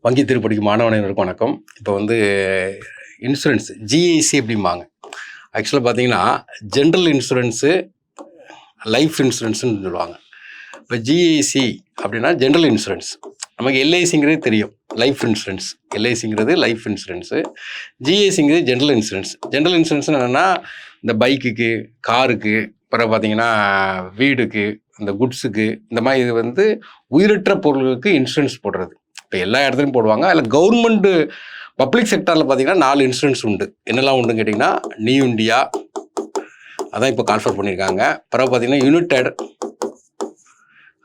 வங்கி திருப்படிக்கு மாணவர்களுக்கு வணக்கம். இப்போ வந்து இன்சூரன்ஸ் ஜிஐசி அப்படிம்பாங்க. ஆக்சுவலாக பார்த்தீங்கன்னா ஜென்ரல் இன்சூரன்ஸு, லைஃப் இன்சூரன்ஸ்னு சொல்லுவாங்க. இப்போ ஜிஐசி அப்படின்னா ஜென்ரல் இன்சூரன்ஸ். நமக்கு எல்ஐசிங்கிறது தெரியும், லைஃப் இன்சூரன்ஸ். எல்ஐசிங்கிறது லைஃப் இன்சூரன்ஸு, ஜிஐசிங்கிறது ஜென்ரல் இன்சூரன்ஸ். ஜென்ரல் இன்சூரன்ஸ் என்னென்னா இந்த பைக்குக்கு, காருக்கு, அப்புறம் பார்த்தீங்கன்னா வீடுக்கு, இந்த குட்ஸுக்கு, இந்த மாதிரி இது வந்து உயிரற்ற பொருளுக்கு இன்சூரன்ஸ் போடுறது. இப்போ எல்லா இடத்துலையும் போடுவாங்க. அதில் கவர்மெண்ட்டு பப்ளிக் செக்டாரில் பார்த்தீங்கன்னா 4 இன்சூரன்ஸ் உண்டு. என்னெல்லாம் உண்டுன்னு கேட்டிங்கன்னா நியூ இண்டியா, அதான் இப்போ கான்ஃபர் பண்ணியிருக்காங்க. அப்புறம் பார்த்தீங்கன்னா யுனைடெட்,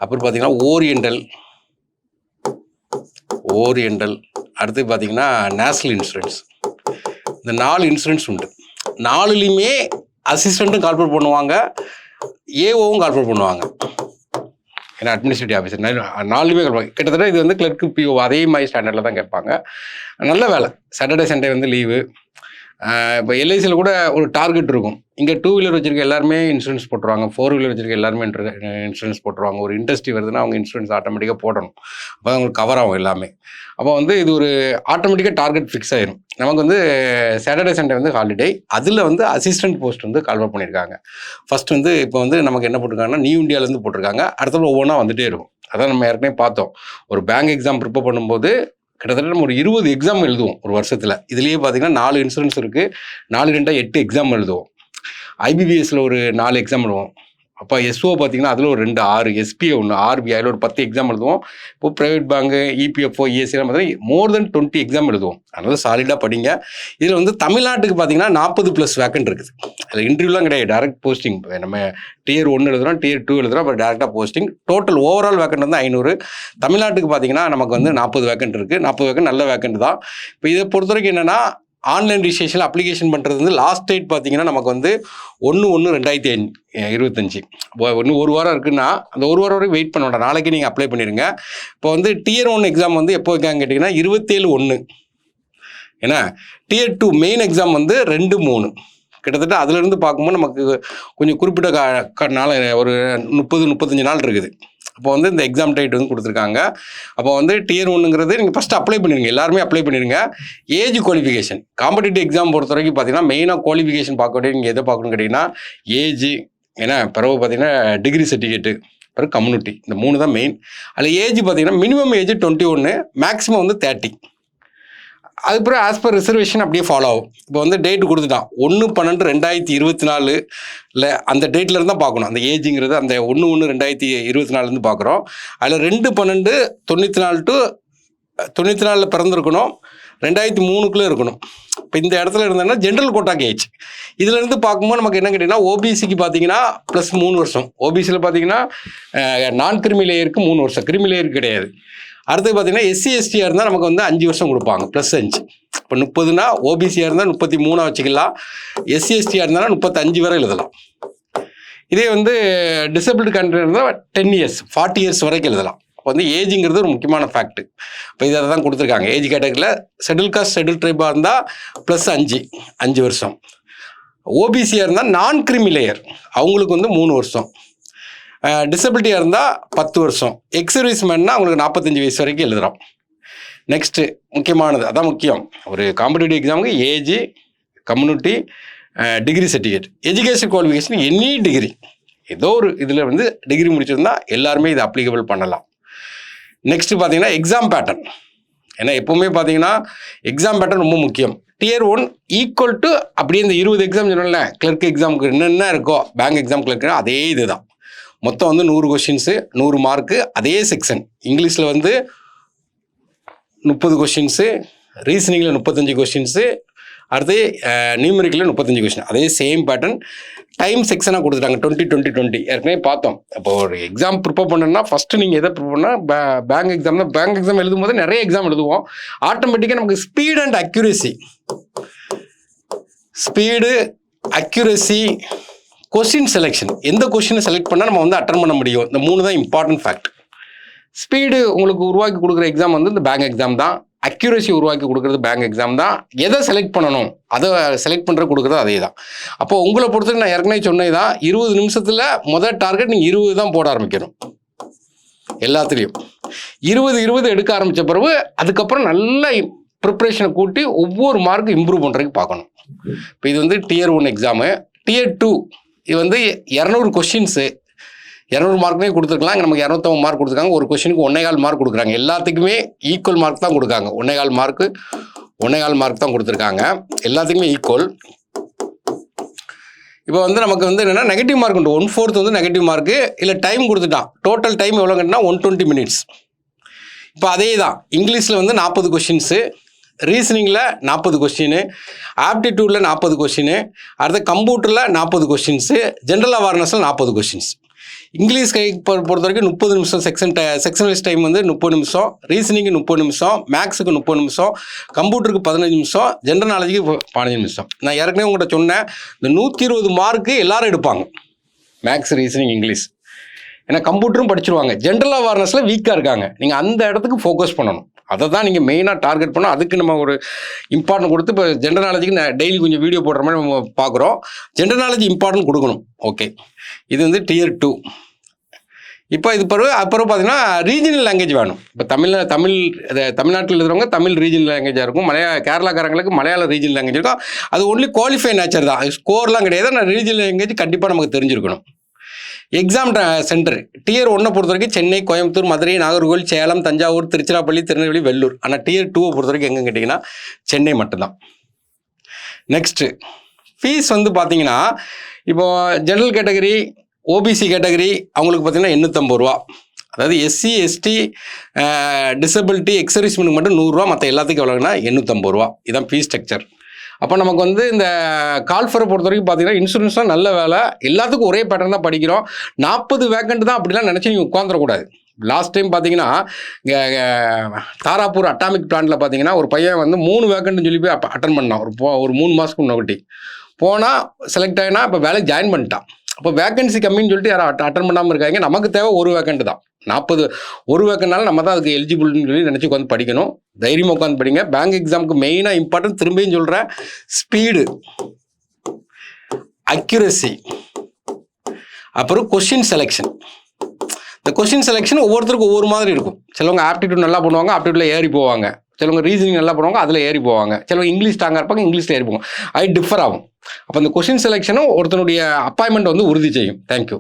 அப்புறம் பார்த்தீங்கன்னா ஓரியண்டல், அடுத்து பார்த்தீங்கன்னா நேஷ்னல் இன்சூரன்ஸ். இந்த 4 இன்சூரன்ஸ் உண்டு. 4லையுமே அசிஸ்டண்ட்டும் கால்குலேட் பண்ணுவாங்க, ஏஓவும் கால்குலேட் பண்ணுவாங்க. ஏன்னா அட்மினிஸ்ட்ரேட்டிவ் ஆஃபீஸர் 4லுமே கிட்டத்தட்ட இது வந்து கிளர்க்கு, பிஓ அதே மாதிரி ஸ்டாண்டர்டில் தான் கேட்பாங்க. நல்ல வேலை. சாட்டர்டே சண்டே வந்து லீவு. இப்போ எல்ஐசியில் கூட ஒரு டார்கெட் இருக்கும். இங்கே 2 வீலர் வச்சுருக்க எல்லாருமே இன்சூரன்ஸ் போட்டுருவாங்க, 4 வீலர் வச்சுருக்க எல்லாருமே இன்சூரன்ஸ் போட்டுருவாங்க. ஒரு இண்டஸ்ட்ரி வருதுன்னா அவங்க இன்சூரன்ஸ் ஆட்டோமேட்டிக்காக போடணும். அப்போ அவங்களுக்கு கவர் ஆகும் எல்லாமே. அப்போ வந்து இது ஒரு ஆட்டோமேட்டிக்காக டார்கெட் ஃபிக்ஸ் ஆயிரும். நமக்கு வந்து சாட்டர்டே சண்டே வந்து ஹாலிடே. அதில் வந்து அசிஸ்டன்ட் போஸ்ட் வந்து கால்வர் பண்ணியிருக்காங்க. ஃபர்ஸ்ட் வந்து இப்போ வந்து நமக்கு என்ன போட்டிருக்காங்கன்னா நியூ இண்டியாவிலேருந்து போட்டிருக்காங்க. அடுத்தது ஒவ்வொன்றா வந்துகிட்டே இருக்கும். அதான் நம்ம ஏற்கனவே பார்த்தோம். ஒரு பேங்க் எக்ஸாம் ப்ரிப்பேர் பண்ணும்போது கிட்டத்தட்ட நம்ம ஒரு 20 எக்ஸாம் எழுதுவோம் ஒரு வருஷத்தில். இதுலேயே பார்த்தீங்கன்னா 4 இன்சூரன்ஸ் இருக்குது. 4 2 8 எக்ஸாம் எழுதுவோம். ஐபிபிஎஸ்சில் ஒரு 4 எக்ஸாம் எழுதுவோம். அப்போ எஸ்ஓ பார்த்தீங்கன்னா அதில் ஒரு 2 6, எஸ்பிஐ 1, ஆர்பிஐ அதில் ஒரு 10 எக்ஸாம் எழுதுவோம். இப்போ ப்ரைவேட் பேங்கு, இபிஎஃப்ஓ, இஎஸ்சிலாம் பார்த்தீங்கன்னா மோர் தென் 20 எக்ஸாம் எழுதுவோம். அதனால சாலிடாக படிங்க. இதில் வந்து தமிழ்நாட்டுக்கு பார்த்தீங்கன்னா 40+ வேக்கண்ட் இருக்குது. அதில் இன்டர்வியூலாம் கிடையாது, டேரக்ட் போஸ்டிங். நம்ம Tier 1 எழுதுகிறோம், Tier 2 எழுதுகிறோம், அப்புறம் டேரெக்டாக போஸ்டிங். டோட்டல் ஓவரால் வேக்கண்ட் வந்து 500. தமிழ்நாட்டுக்கு பார்த்தீங்கன்னா நமக்கு வந்து 40 வேக்கண்ட் இருக்குது. 40 வேக்கண்ட் நல்ல வேக்கண்ட் தான். இப்போ இதை பொறுத்த வரைக்கும் என்னென்னா ஆன்லைன் ரிஜிஸ்ட்ரேஷன் அப்ளிகேஷன் பண்ணுறது வந்து லாஸ்ட் டேட் பார்த்தீங்கன்னா நமக்கு வந்து 1/1/2025. இன்னும் ஒரு வாரம் இருக்குன்னா அந்த ஒரு வாரம் வரைக்கும் வெயிட் பண்ண வேண்டாம், நாளைக்கு நீங்கள் அப்ளை பண்ணிடுங்க. இப்போ வந்து Tier 1 எக்ஸாம் வந்து எப்போ வைக்காங்க கேட்டிங்கன்னா 27/1. ஏன்னா Tier 2 மெயின் எக்ஸாம் வந்து 2/3. கிட்டத்தட்ட அதுலேருந்து பார்க்கும்போது நமக்கு கொஞ்சம் குறிப்பிட்ட நாள், ஒரு 30-35 நாள் இருக்குது. அப்போ வந்து இந்த எக்ஸாம் டேட் வந்து கொடுத்துருக்காங்க. அப்போ வந்து Tier 1ங்கிறது நீங்கள் ஃபஸ்ட்டு அப்ளை பண்ணிடுங்க, எல்லாருமே அப்ளை பண்ணிடுங்க. ஏஜ் குவாலிஃபிகேஷன் காம்படிட்டிவ் எக்ஸாம் பொறுத்த வரைக்கும் பார்த்தீங்கன்னா மெயினாக குவாலிஃபிகேஷன் பார்க்க வேண்டிய நீங்கள் எதை பார்க்கணும்னு கேட்டிங்கன்னா ஏஜ். ஏன்னா பிறகு பார்த்தீங்கன்னா டிகிரி சர்டிஃபிகேட்டு, பிறகு கம்யூனிட்டி, இந்த 3 தான் மெயின். அதில் ஏஜ் பார்த்தீங்கன்னா மினிமம் ஏஜ் 21, மேக்ஸிமம் வந்து 30. அதுக்கப்புறம் ஆஸ் பர் ரிசர்வேஷன் அப்படியே ஃபாலோ ஆகும். இப்போ வந்து டேட்டு கொடுத்துட்டான் 1/12/2024 அந்த டேட்டில் இருந்தால் பார்க்கணும். அந்த ஏஜுங்கிறது அந்த 1/1/2024 பார்க்குறோம். அதில் 2/12/94 to 94 பிறந்திருக்கணும், 2003 இருக்கணும். இப்போ இந்த இடத்துல இருந்தேன்னா ஜென்ரல் கோட்டாக்கு ஏஜ். இதுலேருந்து பார்க்கும்போது நமக்கு என்ன கேட்டிங்கன்னா ஓபிசிக்கு பார்த்தீங்கன்னா +3 வருஷம். ஓபிசியில் பார்த்தீங்கன்னா நான் கிரிமி லேயருக்கு 3 வருஷம், கிரிமி லேயருக்கு கிடையாது. அடுத்து பார்த்தீங்கன்னா எஸ்சி எஸ்டியாக இருந்தால் நமக்கு வந்து 5 வருஷம் கொடுப்பாங்க, +5. இப்போ 30னா ஓபிசியாக இருந்தால் 33 வச்சுக்கலாம், எஸ்சி எஸ்டியாக இருந்தாலும் 35 வரை எழுதலாம். இதே வந்து டிசபிலிட்டி கேண்டிடேட் இருந்தால் 10 years 40 years வரைக்கும் எழுதலாம். இப்போ வந்து ஏஜுங்கிறது ஒரு முக்கியமான ஃபேக்ட். இப்போ இதை தான் கொடுத்துருக்காங்க. ஏஜ் கேட்டகரியில் ஷெட்யூல் காஸ்ட், ஷெட்யூல் ட்ரைபாக இருந்தால் +5 வருஷம். ஓபிசியாக இருந்தால் நான் கிரிமி லேயர் அவங்களுக்கு வந்து 3 வருஷம். டிசபிலிட்டியாக இருந்தால் 10 வருஷம். எக்ஸ் சர்வீஸ்மேன்னா அவங்களுக்கு 45 வயசு வரைக்கும் எழுதுகிறோம். நெக்ஸ்ட்டு முக்கியமானது, அதான் முக்கியம் ஒரு காம்படிட்டிவ் எக்ஸாமுக்கு age, community, degree certificate. Education qualification any degree, ஏதோ ஒரு இதில் வந்து டிகிரி முடிச்சிருந்தால் எல்லாருமே இது அப்ளிகபிள் பண்ணலாம். நெக்ஸ்ட்டு பார்த்தீங்கன்னா எக்ஸாம் பேட்டர்ன். ஏன்னா எப்போவுமே பார்த்தீங்கன்னா எக்ஸாம் பேட்டர்ன் ரொம்ப முக்கியம். Tier 1 ஈக்குவல் டு அப்படியே இந்த 20 எக்ஸாம் சொன்னல கிளர்க் எக்ஸாமுக்கு என்னென்ன இருக்கோ பேங்க் எக்ஸாம் கிளர்க்கு அதே இது தான். மொத்தம் வந்து 100 கொஷின்ஸு, 100 மார்க்கு, அதே செக்ஷன். இங்கிலீஷில் வந்து 30 கொஷின்ஸு, ரீசனிங்கில் 35 கொஷின்ஸு, அடுத்து நியூமெரிக்கில் 35 கொஷின், அதே சேம் பேட்டர்ன். டைம் செக்ஷனாக கொடுத்துட்டாங்க 20-20-20. ஏற்கனவே பார்த்தோம். இப்போ ஒரு எக்ஸாம் ப்ரிப்பேர் பண்ணணும்னா ஃபஸ்ட்டு நீங்கள் எதை ப்ரிப்பேர் பண்ணால் பேங்க் எக்ஸாம் தான். பேங்க் எக்ஸாம் எழுதும் போது நிறைய எக்ஸாம் எழுதுவோம். ஆட்டோமேட்டிக்காக நமக்கு speed and accuracy, question selection, எந்த கொஸ்டினை செலக்ட் பண்ணால் நம்ம வந்து அட்டன் பண்ண முடியும், இந்த 3 தான் இம்பார்ட்டன்ட் ஃபேக்ட். ஸ்பீடு உங்களுக்கு உருவாக்கி கொடுக்குற எக்ஸாம் வந்து இந்த பேங்க் எக்ஸாம் தான். அக்யூரேசி உருவாக்கி கொடுக்குறது பேங்க் எக்ஸாம் தான். எதை செலக்ட் பண்ணணும் அதை செலக்ட் பண்ணுற கொடுக்குறது அதே தான். அப்போ உங்களை பொறுத்தவரைக்கும் நான் ஏற்கனவே சொன்னது தான், 20 நிமிஷத்தில் முதல் டார்கெட் நீங்கள் 20 தான் போட ஆரம்பிக்கணும் எல்லாத்துலேயும். 20 எடுக்க ஆரம்பித்த பிறகு அதுக்கப்புறம் நல்ல ப்ரிப்ரேஷனை கூட்டி ஒவ்வொரு மார்க்கும் இம்ப்ரூவ் பண்ணுறதுக்கு பார்க்கணும். இப்போ இது வந்து Tier 1 எக்ஸாமு. Tier 2 இது வந்து 200 கொஸ்டின்ஸு, 200 மார்க்குமே கொடுத்துருக்கலாம். இங்கே நமக்கு 250 மார்க் கொடுத்துருக்காங்க. ஒரு கொஸ்டினுக்கு 1.25 மார்க் கொடுக்குறாங்க. எல்லாத்துக்குமே ஈக்குவல் மார்க் தான் கொடுக்காங்க. 1.25 மார்க் தான் கொடுத்துருக்காங்க. எல்லாத்துக்குமே ஈக்குவல். இப்போ வந்து நமக்கு வந்து என்னென்னா நெகட்டிவ் மார்க் உண்டு. 1/4 வந்து நெகட்டிவ் மார்க்கு. இல்லை டைம் கொடுத்துட்டான். டோட்டல் டைம் எவ்வளோ கேட்டால் 120 மினிட்ஸ். இப்போ அதே தான் இங்கிலீஷில் வந்து 40 கொஸ்டின்ஸு, ரீசனிங்கில் 40 கொஸ்டின், ஆப்டிடியூடில் 40 கொஸ்டின், அடுத்து கம்ப்யூட்டரில் 40 கொஸ்டின்ஸு, ஜென்ரல் அவேர்னஸில் 40 கொஸ்டின்ஸ். இங்கிலீஷ் பொறுத்த வரைக்கும் 30 நிமிஷம் செக்ஷன் வைஸ் டைம் வந்து 30 நிமிஷம், ரீசனிங்கு 30 நிமிஷம், மேக்ஸுக்கு 30 நிமிஷம், கம்ப்யூட்டருக்கு 15 நிமிஷம், ஜென்ரல் நாலேஜுக்கு 15 நிமிஷம். நான் ஏற்கனவே உங்கள்கிட்ட சொன்னேன், இந்த 120 மார்க்கு எல்லாரும் எடுப்பாங்க, மேக்ஸ், ரீசனிங், இங்கிலீஷ். ஏன்னா கம்ப்யூட்டரும் படிச்சிருவாங்க. ஜென்ரல் அவேர்னஸில் வீக்காக இருக்காங்க. நீங்கள் அந்த இடத்துக்கு ஃபோக்கஸ் பண்ணணும். அதை தான் நீங்கள் மெயினாக டார்கெட் பண்ணணும். அதுக்கு நம்ம ஒரு இம்பார்ட்டன்ட் கொடுத்து இப்போ ஜென்ரல் நாலேஜுக்கு டெய்லி கொஞ்சம் வீடியோ போடுற மாதிரி நம்ம பார்க்குறோம். ஜென்ரல் நாலேஜ் இம்பார்ட்டன்ட் கொடுக்கணும். ஓகே, இது வந்து Tier 2. இப்போ இது அப்புறம் பார்த்தீங்கன்னா ரீஜனல் லாங்குவேஜ் வேணும். இப்போ தமிழ்நாட்டில் இருக்கிறவங்க தமிழ் ரீஜனல் லாங்குவேஜாக இருக்கும். கேரளாக்காரங்களுக்கு மலையாள ரீஜனல் லாங்குவேஜ் இருக்கும். அது ஒன்லி குவாலிஃபை நேச்சர் தான், ஸ்கோர்லாம் கிடையாது. ஆனால் ரீஜனல் லாங்குவேஜ் கண்டிப்பாக நமக்கு தெரிஞ்சிருக்கணும். எக்ஸாம் சென்டர் Tier 1 பொறுத்த வரைக்கும் சென்னை, கோயம்புத்தூர், மதுரை, நாகர்கோவில், சேலம், தஞ்சாவூர், திருச்சிராப்பள்ளி, திருநெல்வேலி, வெள்ளூர். ஆனால் Tier 2 பொறுத்த வரைக்கும் எங்கே கேட்டிங்கன்னா சென்னை மட்டும்தான். நெக்ஸ்ட்டு ஃபீஸ் வந்து பார்த்தீங்கன்னா இப்போ ஜென்ரல் கேட்டகரி, ஓபிசி கேட்டகரி அவங்களுக்கு பார்த்தீங்கன்னா 850 ரூபா. அதாவது SC, ST, டிசபிலிட்டி, எக்ஸர்வீஸ்மென்ட்டுக்கு மட்டும் 100 ரூபா, மற்ற எல்லாத்துக்கும் எவ்வளோன்னா 850 ரூபா. இதுதான் ஃபீஸ் ஸ்ட்ரக்சர். அப்போ நமக்கு வந்து இந்த கால்ஃபரை பொறுத்த வரைக்கும் பார்த்தீங்கன்னா இன்சூரன்ஸ்லாம் நல்ல வேலை, எல்லாத்துக்கும் ஒரே பேட்டர்ன் தான் படிக்கிறோம். 40 வேக்கண்ட் தான் அப்படிலாம் நினச்சி நீங்கள் உட்காந்துடக்கூடாது. லாஸ்ட் டைம் பார்த்தீங்கன்னா இங்கே தாராப்பூர் அட்டாமிக் பிளான்ட்டில் பார்த்தீங்கன்னா ஒரு பையன் வந்து 3 வேக்கண்ட்னு சொல்லி போய் அட்டன் பண்ணான். ஒரு 3 மாதத்துக்கு முன்னாடி போனால் செலக்ட் ஆகினா இப்போ வேலைக்கு ஜாயின் பண்ணிட்டான். அப்போ வேக்கன்சி கம்மின்னு சொல்லிட்டு யாரும் அட்டன் பண்ணாமல் இருக்காங்க. நமக்கு தேவை ஒரு வேக்கண்ட் தான். 40 ஒரு வேக்கண்ட்னால நம்ம தான் அதுக்கு எலிஜிபிள்னு சொல்லி நினச்சி உட்காந்து படிக்கணும். தைரியமாக உட்காந்து படிங்க. பேங்க் எக்ஸாமுக்கு மெயினாக இம்பார்ட்டன்ட் திரும்பியும் சொல்கிறேன், ஸ்பீடு, அக்யூரசி, அப்புறம் கொஸ்டின் செலெக்ஷன். இந்த கொஸ்டின் செலெக்ஷன் ஒவ்வொருத்தருக்கும் ஒவ்வொரு மாதிரி இருக்கும். சிலவங்க ஆப்டிடியூட் நல்லா பண்ணுவாங்க, ஆப்டிடியூட்ல ஏறி போவாங்க. சிலவங்க ரீசனிங் நல்லா பண்ணுவாங்க, அதில் ஏறி போவாங்க. சிலவங்க இங்கிலீஷ் ஸ்ட்ராங்காக இருப்பாங்க, இங்கிலீஷில் ஏறி போவாங்க. அது டிஃபர் ஆகும். அப்போ அந்த கொஸ்டின் செலெக்ஷனும் ஒருத்தனுடைய அப்பாயின்மெண்ட் வந்து உறுதி செய்யும். தேங்க்யூ.